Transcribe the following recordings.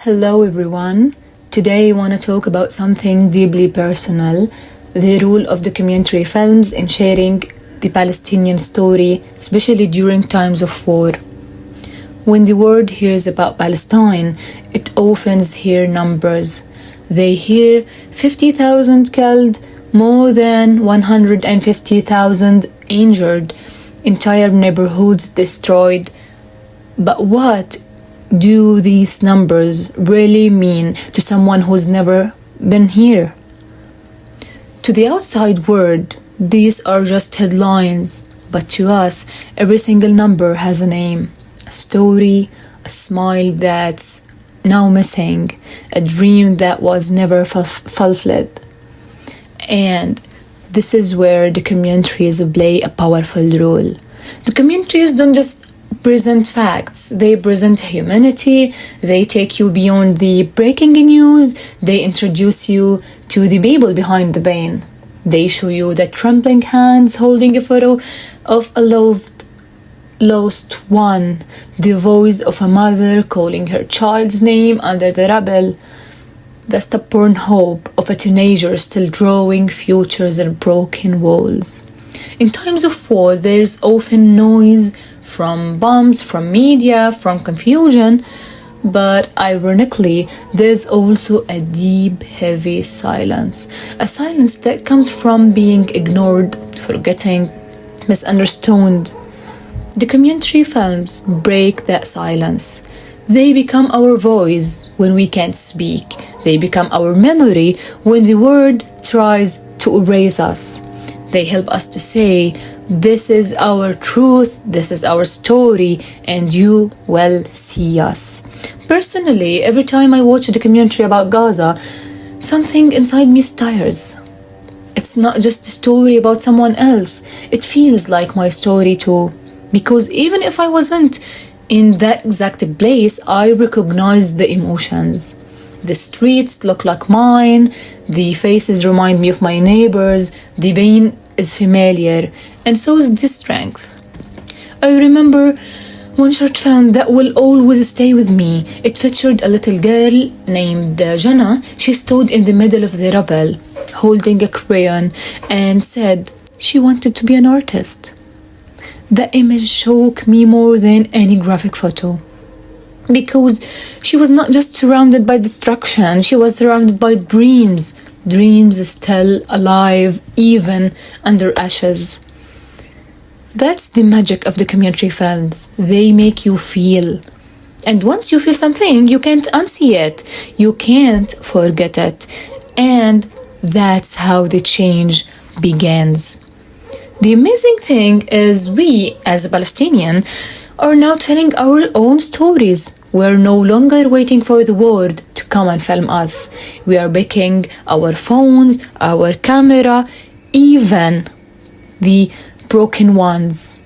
Hello everyone. Today I want to talk about something deeply personal, the role of documentary films in sharing the Palestinian story, especially during times of war. When the world hears about Palestine, it often hears numbers. They hear 50,000 killed, more than 150,000 injured, entire neighborhoods destroyed. But what do these numbers really mean to someone who's never been here? To the outside world, these are just headlines, but to us, every single number has a name, a story, a smile that's now missing, a dream that was never fulfilled. And this is where documentaries play a powerful role. Documentaries don't just present facts, they present humanity, they take you beyond the breaking news, they introduce you to the people behind the pain. They show you the trembling hands holding a photo of a lost one, the voice of a mother calling her child's name under the rubble, the stubborn hope of a teenager still drawing futures on broken walls. In times of war, there's often noise from bombs, from media, from confusion, but ironically, there's also a deep, heavy silence. A silence that comes from being ignored, forgetting, misunderstood. Documentary films break that silence. They become our voice when we can't speak. They become our memory when the world tries to erase us. They help us to say, this is our truth, this is our story, and you will see us. Personally, every time I watch a documentary about Gaza, something inside me stirs. It's not just a story about someone else, it feels like my story too. Because even if I wasn't in that exact place, I recognize the emotions. The streets look like mine, the faces remind me of my neighbors, the pain is familiar, and so is the strength. I remember one short film that will always stay with me. It featured a little girl named Jana. She stood in the middle of the rubble, holding a crayon, and said she wanted to be an artist. The image shook me more than any graphic photo. Because she was not just surrounded by destruction, she was surrounded by dreams. Dreams still alive, even under ashes. That's the magic of documentary films. They make you feel. And once you feel something, you can't unsee it. You can't forget it. And that's how the change begins. The amazing thing is we, as a Palestinian, are now telling our own stories. We're no longer waiting for the world to come and film us. We are picking our phones, our camera, even the broken ones.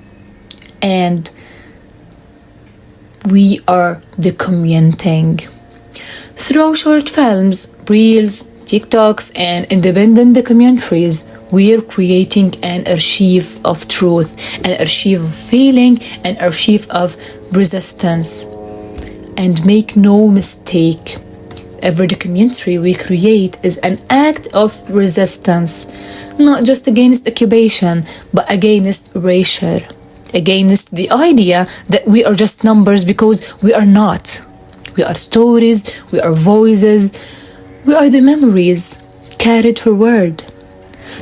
And we are documenting. Through short films, reels, TikToks, and independent documentaries, we are creating an archive of truth, an archive of feeling, an archive of resistance. And make no mistake, every documentary we create is an act of resistance, not just against occupation, but against erasure, against the idea that we are just numbers, because we are not. We are stories, we are voices, we are the memories carried forward.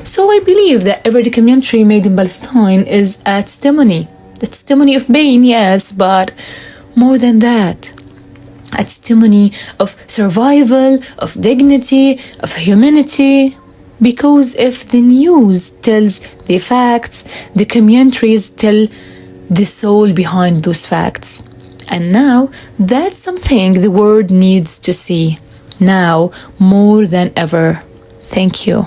So I believe that every documentary made in Palestine is a testimony. A testimony of pain, yes, but more than that. A testimony of survival, of dignity, of humanity. Because if the news tells the facts, the documentaries tell the soul behind those facts. And now, that's something the world needs to see. Now, more than ever. Thank you.